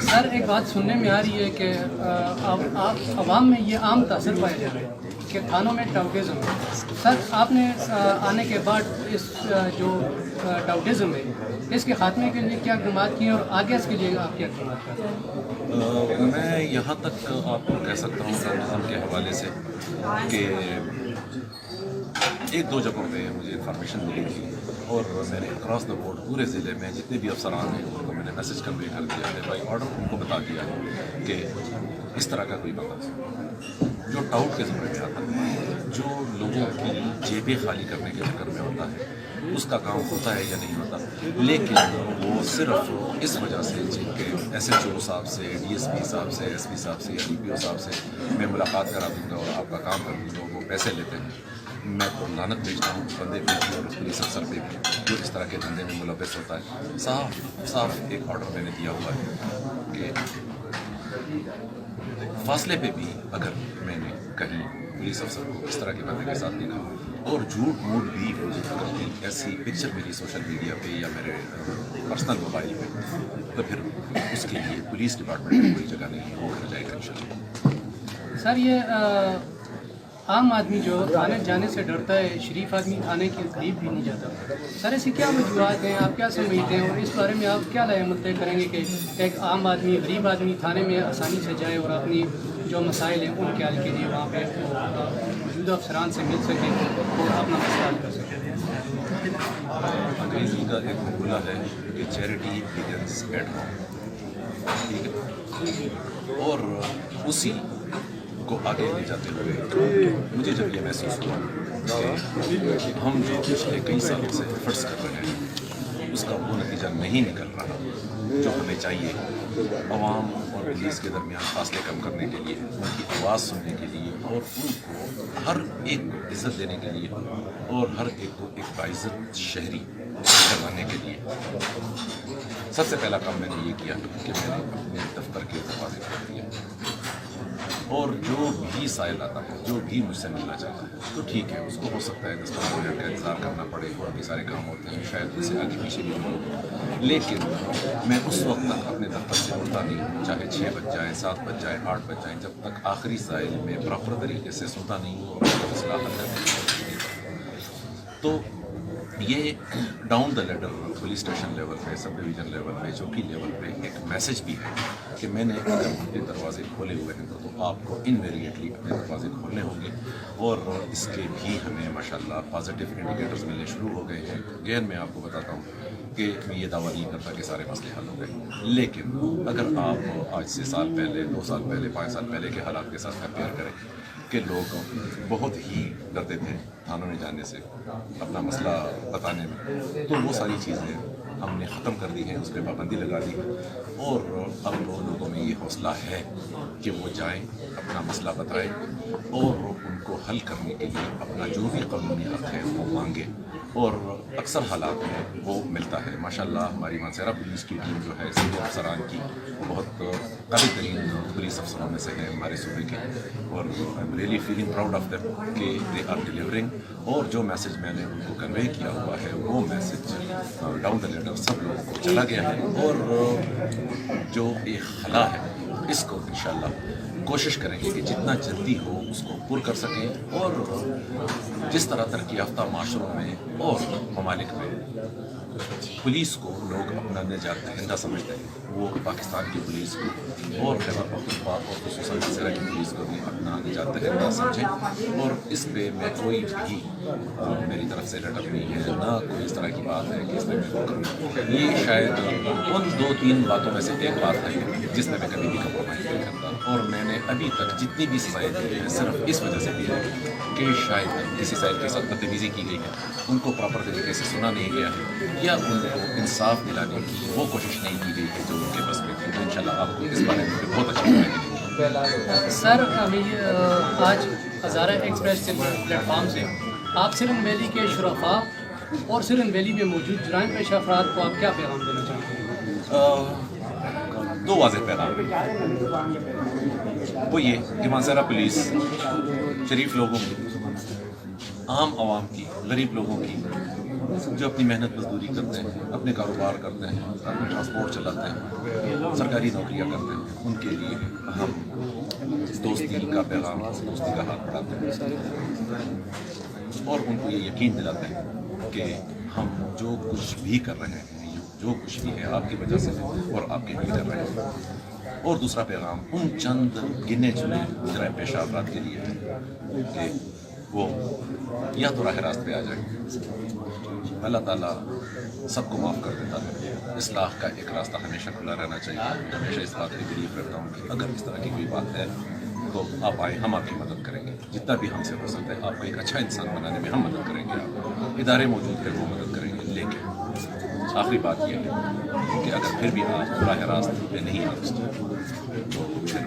سر ایک بات سننے میں آ رہی ہے کہ عوام میں یہ عام تاثر پایا جا رہا ہے کہ تھانوں میں ٹاؤٹزم ہے. سر آپ نے آنے کے بعد اس جو ٹاؤٹزم ہے اس کے خاتمے کے لیے کیا اقدامات کیے اور آگے اس کے لیے آپ کیا اقدامات کریں؟ میں یہاں تک آپ کو کہہ سکتا ہوں ٹاؤٹزم کے حوالے سے کہ ایک دو جگہوں پہ مجھے انفارمیشن ملی تھی اور میں نے اکراس دا بورڈ پورے ضلع میں جتنے بھی افسران ہیں ان کو میں نے میسج کنوے کر دیا ہے بائی آرڈر ان کو بتا دیا ہے کہ اس طرح کا کوئی بندہ جو ٹاؤٹ کے ذمہ میں آتا ہے, جو لوگوں کی جیبیں خالی کرنے کے چکر میں ہوتا ہے, اس کا کام ہوتا ہے یا نہیں ہوتا, لیکن وہ صرف اس وجہ سے جن کے ایس ایچ او صاحب سے, ڈی ایس پی صاحب سے, ایس پی صاحب سے یا ڈی پی او صاحب سے میں ملاقات کرا دوں گا اور آپ کا کام کر دوں گا, وہ پیسے لیتے ہیں. میں تو لعنت بھیجتا ہوں بندے پہ بھی اور پولیس افسر پہ بھی جو اس طرح کے دھندے میں ملوث ہوتا ہے. صاف ایک آرڈر میں نے دیا ہوا ہے کہ فاصلے پہ بھی اگر میں نے کہیں پولیس افسر کو اس طرح کے بندے کے ساتھ دیکھا اور جھوٹ موٹ بھی اگر ایسی پکچر میری سوشل میڈیا پہ یا میرے پرسنل موبائل پہ, تو پھر اس کے لیے پولیس ڈپارٹمنٹ میں کوئی جگہ نہیں ہو جائے گا انشاءاللہ. سر یہ عام آدمی جو تھانے جانے سے ڈرتا ہے, شریف آدمی تھانے کے قریب بھی نہیں جاتا. سر ایسی کیا وجوہات ہیں, آپ کیا سمجھتے ہیں اور اس بارے میں آپ کیا رائے مطلع کریں گے کہ ایک عام آدمی, غریب آدمی تھانے میں آسانی سے جائے اور اپنی جو مسائل ہیں ان کے حل کے لیے وہاں پہ موجودہ افسران سے مل سکے اور اپنا مسئلہ حل کر سکے؟ انگریزی کا ایک مقولہ ہے کہ چیریٹی بگنز ایٹ ہوم, ٹھیک ہے, اور اسی کو آگے لے جاتے ہوئے مجھے جب یہ محسوس ہوا کہ ہم جو پچھلے کئی سالوں سے ایفرٹس کر رہے ہیں اس کا وہ نتیجہ نہیں نکل رہا جو ہمیں چاہیے عوام اور پولیس کے درمیان فاصلے کم کرنے کے لیے, ان کی آواز سننے کے لیے اور ان کو ہر ایک کو عزت دینے کے لیے اور ہر ایک کو ایک باعزت شہری کروانے کے لیے. سب سے پہلا کام میں نے یہ کیا کہ میں نے اپنے دفتر کے دروازے کھول دیے اور جو بھی سائل آتا ہے, جو بھی مجھ سے ملنا چاہتا ہے, تو ٹھیک ہے, اس کو ہو سکتا ہے 10-15 منٹ کا انتظار کرنا پڑے, اور بھی سارے کام ہوتے ہیں, شاید اس سے آگے پیچھے بھی ہو, لیکن میں اس وقت تک اپنے دفتر سے اٹھتا نہیں, چاہے 6 بج جائیں, 7 بج جائیں, 8 بج جائیں, جب تک آخری سائل میں پراپر طریقے سے سنتا نہیں ہوں اور اس کا مسئلہ حل کرنے کی کوشش نہیں کرتا. تو یہ down the leader police station level پہ, سب ڈویژن لیول پہ, چوکی لیول پہ ایک میسج بھی ہے کہ میں نے اگر اپنے دروازے کھولے ہوئے ہیں تو آپ کو انویریٹلی اپنے دروازے کھولنے ہوں گے, اور اس کے بھی ہمیں ماشاءاللہ پازیٹیو انڈیکیٹرز ملنے شروع ہو گئے ہیں. اگین میں آپ کو بتاتا ہوں کہ میں یہ دعویٰ نہیں کرتا کہ سارے مسئلے حل ہو گئے, لیکن اگر آپ آج سے سال پہلے, 2 سال پہلے, 5 سال پہلے کے حالات کے ساتھ کمپیئر کریں کہ لوگ بہت ہی ڈرتے تھے تھانوں میں جانے سے, اپنا مسئلہ بتانے میں, تو وہ ساری چیزیں ہم نے ختم کر دی ہیں, اس پہ پابندی لگا دی ہے, اور اب لوگوں میں یہ حوصلہ ہے کہ وہ جائیں, اپنا مسئلہ بتائیں اور ان کو حل کرنے کے لیے اپنا جو بھی قانونی حق ہے وہ مانگیں, اور اکثر حالات میں وہ ملتا ہے. ماشاءاللہ ہماری مانسہرہ پولیس کی ٹیم جو ہے سینئر افسران کی, وہ بہت قابل ترین پولیس افسروں میں سے ہیں ہمارے صوبے کے, اور I am really feeling proud of them کہ دے آر ڈیلیورنگ, اور جو میسج میں نے ان کو کنوے کیا ہوا ہے وہ میسج ڈاؤن دا لیڈر سب لوگوں کو چلا گیا ہے, اور جو ایک خلا ہے اس کو انشاءاللہ کوشش کریں گے کہ جتنا جلدی ہو اس کو پر کر سکیں, اور جس طرح ترقی یافتہ معاشروں میں اور ممالک میں پولیس کو لوگ اپنا نجات دہندہ سمجھتے ہیں, وہ پاکستان کی پولیس کو اور خیبر پختونخوا اور خصوصاً مانسہرہ کی پولیس کو بھی اپنا نجات دہندہ سمجھیں. اور اس پہ میں کوئی بھی میری طرف سے لٹک نہیں ہے, نہ کوئی اس طرح کی بات ہے کہ اس میں میں کروں. یہ شاید ان 2-3 باتوں میں سے ایک بات ہے جس میں کبھی بھی کمپرومائز نہیں کرتا, اور میں نے ابھی تک جتنی بھی سزائیں دی ہیں صرف اس وجہ سے دی ہے کہ شاید کسی سائل کے ساتھ بدتمیزی کی گئی ہے, ان کو پراپر طریقے سے سنا نہیں گیا ہے, یا ان کو انصاف دلانے کی وہ کوشش نہیں کی گئی ہے جو ان کے بس میں تھی. تو انشاءاللہ آپ کو اس بارے میں بہت اچھی ملیں. سر آج ہزارہ ایکسپریس کے پلیٹ فارم سے آپ سرنگ ویلی کے شرفاء اور سرنگ ویلی میں موجود جرائم پیشہ افراد کو آپ کیا پیغام دینا چاہتے ہیں؟ 2 واضح پیغام, وہ یہ کہ مانسہرہ پولیس شریف لوگوں کی, عام عوام کی, غریب لوگوں کی جو اپنی محنت مزدوری کرتے ہیں, اپنے کاروبار کرتے ہیں, اپنے ٹرانسپورٹ چلاتے ہیں, سرکاری نوکریاں کرتے ہیں, ان کے لیے ہم دوستی کا پیغام, دوستی کا ہاتھ بڑھاتے ہیں اور ان کو یہ یقین دلاتے ہیں کہ ہم جو کچھ بھی کر رہے ہیں, جو کچھ بھی ہے آپ کی وجہ سے اور آپ کے لیے کر رہے ہیں. اور دوسرا پیغام ان چند گنے چنے جرائم پیشہ افراد کے لیے ہے کہ وہ یا تو راہ راست پہ آ جائیں. اللہ تعالیٰ سب کو معاف کر دیتا ہے. اصلاح کا ایک راستہ ہمیشہ کھلا رہنا چاہیے. ہمیشہ اس بات کی بلیو کرتا ہوں کہ اگر اس طرح کی کوئی بات ہے تو آپ آئیں, ہم آپ کی مدد کریں گے جتنا بھی ہم سے ہو سکتا ہے. آپ کو ایک اچھا انسان بنانے میں ہم مدد کریں گے. آپ ادارے موجود ہیں وہ مدد کریں گے. لیکن آخری بات یہ ہے کہ اگر پھر بھی آپ راہ راست پہ نہیں آ سکتے تو پھر